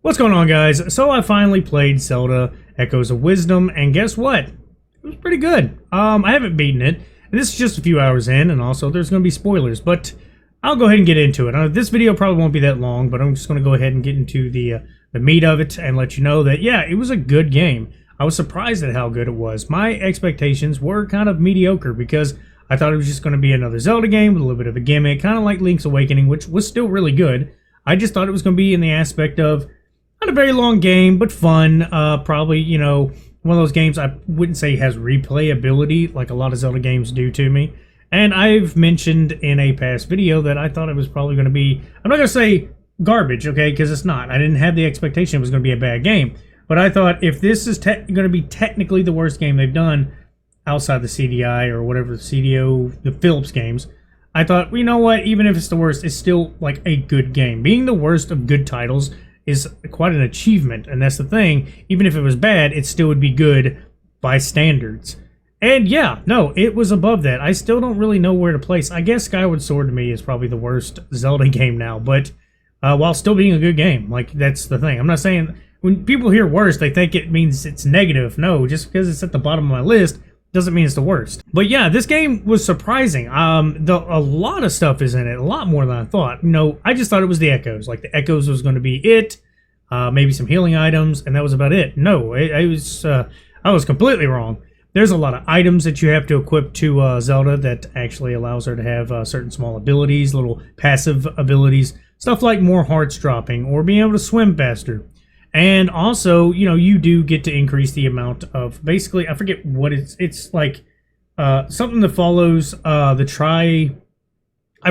What's going on, guys? So I finally played Zelda Echoes of Wisdom, and guess what? It was pretty good. I haven't beaten it. This is just a few hours in, and also there's going to be spoilers, but I'll go ahead and get into it. This video probably won't be that long, but I'm just going to go ahead and get into the meat of it and let you know that, yeah, it was a good game. I was surprised at how good it was. My expectations were kind of mediocre because I thought it was just going to be another Zelda game with a little bit of a gimmick, kind of like Link's Awakening, which was still really good. I just thought it was going to be in the aspect of not a very long game, but fun. Probably, you know, one of those games I wouldn't say has replayability like a lot of Zelda games do to me. And I've mentioned in a past video that I thought it was probably going to be, I'm not going to say garbage, okay, because it's not. I didn't have the expectation it was going to be a bad game. But I thought if this is going to be technically the worst game they've done outside the CDI or whatever, the CDO, the Philips games, I thought, well, you know what, even if it's the worst, it's still like a good game. Being the worst of good titles is quite an achievement, and that's the thing. Even if it was bad, it still would be good by standards. And yeah, no, it was above that. I still don't really know where to place. I guess Skyward Sword to me is probably the worst Zelda game now, but while still being a good game. Like, that's the thing. I'm not saying, when people hear worst, they think it means it's negative. No, just because it's at the bottom of my list doesn't mean it's the worst. But yeah, this game was surprising. A lot of stuff is in it, a lot more than I thought. You know, I just thought it was the Echoes. Like, the Echoes was going to be it, maybe some healing items, and that was about it. No, I was completely wrong. There's a lot of items that you have to equip to Zelda that actually allows her to have certain small abilities, little passive abilities, stuff like more hearts dropping or being able to swim faster. And also, you know, you do get to increase the amount of, basically, I forget what it's like, something that follows I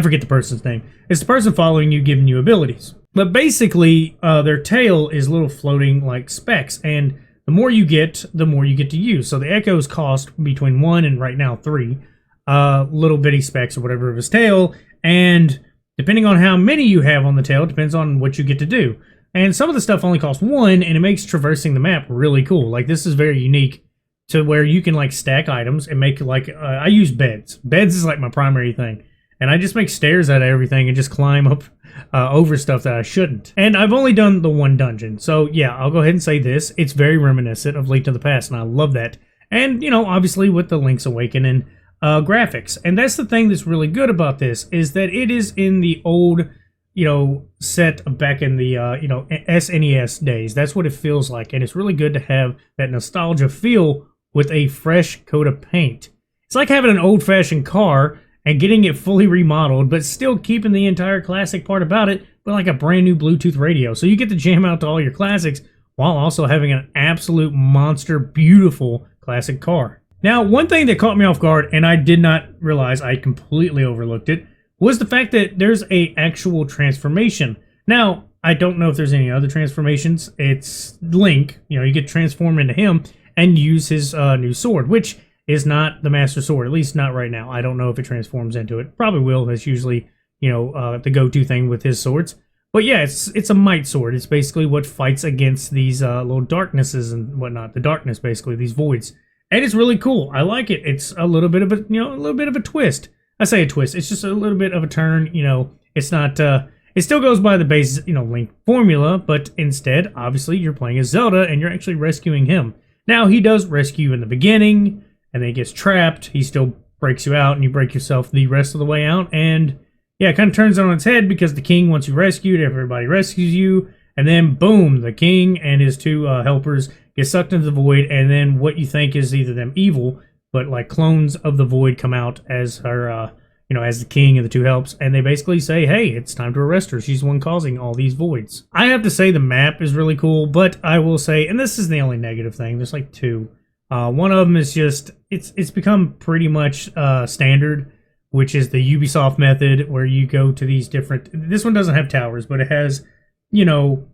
forget the person's name. It's the person following you, giving you abilities. But basically, their tail is little floating, like, specks, and the more you get to use. So the Echoes cost between 1 and, right now, 3 little bitty specks or whatever of his tail, and depending on how many you have on the tail, depends on what you get to do. And some of the stuff only costs 1, and it makes traversing the map really cool. Like, this is very unique to where you can, like, stack items and make, like, I use beds. Beds is, like, my primary thing. And I just make stairs out of everything and just climb up over stuff that I shouldn't. And I've only done the one dungeon. So, yeah, I'll go ahead and say this. It's very reminiscent of Link to the Past, and I love that. And, you know, obviously with the Link's Awakening graphics. And that's the thing that's really good about this, is that it is in the old, you know, set back in the, you know, SNES days. That's what it feels like. And it's really good to have that nostalgia feel with a fresh coat of paint. It's like having an old-fashioned car and getting it fully remodeled, but still keeping the entire classic part about it, but like a brand new Bluetooth radio. So you get to jam out to all your classics while also having an absolute monster, beautiful classic car. Now, one thing that caught me off guard, and I did not realize, I completely overlooked it, was the fact that there's a actual transformation. Now, I don't know if there's any other transformations. It's Link, you know, you get transformed into him and use his new sword, which is not the Master Sword, at least not right now. I don't know if it transforms into it. Probably will. That's usually, you know, the go-to thing with his swords. But yeah, it's a might sword. It's basically what fights against these little darknesses and whatnot. The darkness, basically, these voids. And it's really cool. I like it. It's a little bit of a, you know, a little bit of a twist. I say a twist. It's just a little bit of a turn. You know, it's not. It still goes by the base, you know, Link formula, but instead, obviously, you're playing as Zelda and you're actually rescuing him. Now, he does rescue you in the beginning, and then he gets trapped. He still breaks you out, and you break yourself the rest of the way out. And yeah, it kind of turns it on its head because the king wants you rescued. Everybody rescues you, and then boom, the king and his two helpers get sucked into the void. And then what you think is either them evil, but like clones of the void come out as her, you know, as the king and the two helps, and they basically say, hey, it's time to arrest her. She's the one causing all these voids. I have to say the map is really cool, but I will say, and this is the only negative thing, there's like 2. One of them is just, it's become pretty much standard, which is the Ubisoft method, where you go to these different, this one doesn't have towers, but it has, you know,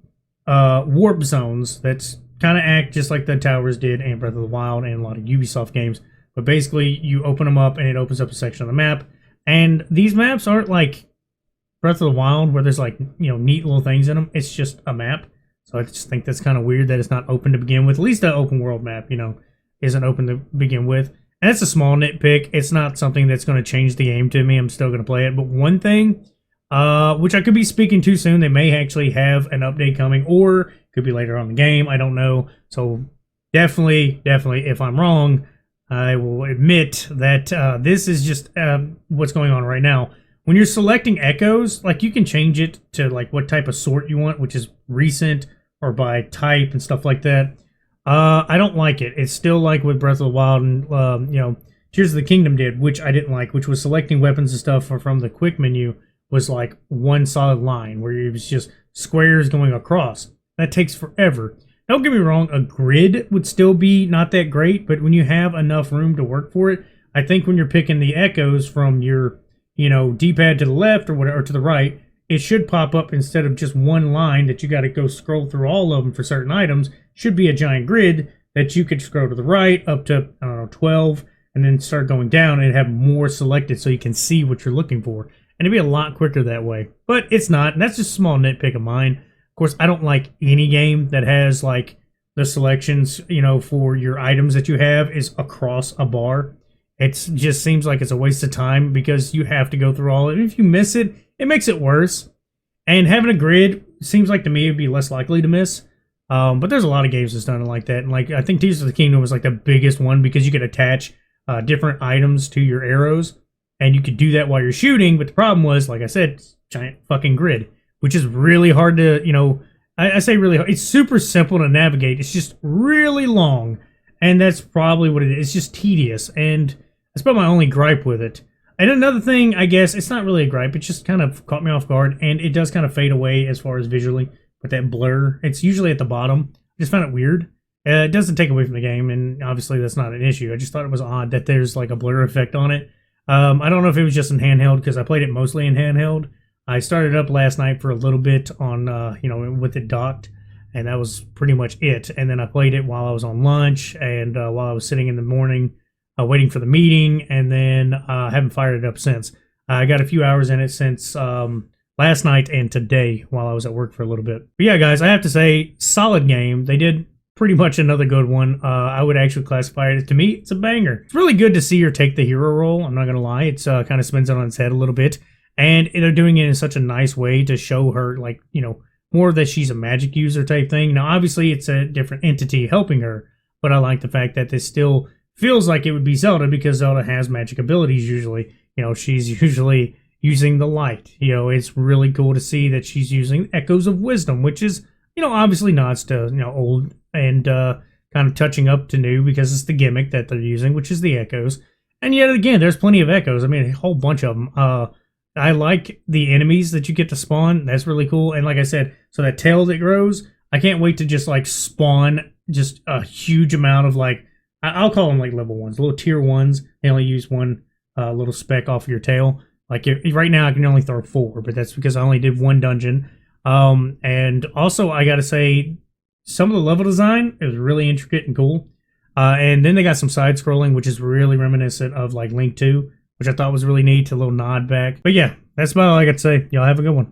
warp zones that's kind of act just like the towers did in Breath of the Wild and a lot of Ubisoft games. But basically, you open them up and it opens up a section of the map. And these maps aren't like Breath of the Wild, where there's like, you know, neat little things in them. It's just a map. So I just think that's kind of weird that it's not open to begin with. At least the open world map, you know, isn't open to begin with. And that's a small nitpick. It's not something that's going to change the game to me. I'm still going to play it. But one thing, which I could be speaking too soon, they may actually have an update coming, or Could be later on in the game. I don't know. So definitely, if I'm wrong, I will admit that this is just what's going on right now. When you're selecting echoes, like you can change it to like what type of sort you want, which is recent or by type and stuff like that. I don't like it. It's still like with Breath of the Wild and Tears of the Kingdom did, which I didn't like, which was selecting weapons and stuff from the quick menu was like one solid line where it was just squares going across. That takes forever. Don't get me wrong, a grid would still be not that great, but when you have enough room to work for it, I think when you're picking the echoes from your, D-pad to the left or whatever, or to the right, it should pop up instead of just one line that you got to go scroll through all of them for certain items. Should be a giant grid that you could scroll to the right up to, 12, and then start going down and have more selected so you can see what you're looking for. And it'd be a lot quicker that way. But it's not, and that's just a small nitpick of mine. Of course, I don't like any game that has like the selections, for your items that you have is across a bar. It just seems like it's a waste of time because you have to go through all of it. If you miss it, it makes it worse. And having a grid seems like to me it'd be less likely to miss. But there's a lot of games that's done it like that. And like I think Tears of the Kingdom was like the biggest one because you could attach different items to your arrows. And you could do that while you're shooting. But the problem was, like I said, giant fucking grid, which is really hard to, I say really hard. It's super simple to navigate. It's just really long. And that's probably what it is. It's just tedious. And that's about my only gripe with it. And another thing, I guess, it's not really a gripe. It just kind of caught me off guard. And it does kind of fade away as far as visually. But that blur, it's usually at the bottom. I just found it weird. It doesn't take away from the game. And obviously that's not an issue. I just thought it was odd that there's like a blur effect on it. I don't know if it was just in handheld because I played it mostly in handheld. I started up last night for a little bit on, with it docked, and that was pretty much it. And then I played it while I was on lunch and while I was sitting in the morning waiting for the meeting, and then I haven't fired it up since. I got a few hours in it since last night and today while I was at work for a little bit. But yeah, guys, I have to say, solid game. They did pretty much another good one. I would actually classify it, to me, it's a banger. It's really good to see her take the hero role, I'm not going to lie. It's kind of spins it on its head a little bit. And they're doing it in such a nice way to show her, like, more that she's a magic user type thing. Now, obviously, it's a different entity helping her, but I like the fact that this still feels like it would be Zelda because Zelda has magic abilities usually. She's usually using the light. It's really cool to see that she's using Echoes of Wisdom, which is, obviously nods to, old and kind of touching up to new because it's the gimmick that they're using, which is the echoes. And yet again, there's plenty of echoes. I mean, a whole bunch of them. I like the enemies that you get to spawn. That's really cool. And like I said, so that tail that grows, I can't wait to just like spawn just a huge amount of like, I'll call them like level ones, little tier ones. They only use one little speck off of your tail. Like right now I can only throw 4, but that's because I only did one dungeon. And also I got to say, some of the level design is really intricate and cool. And then they got some side scrolling, which is really reminiscent of like Link 2, which I thought was really neat, a little nod back. But yeah, that's about all I got to say. Y'all have a good one.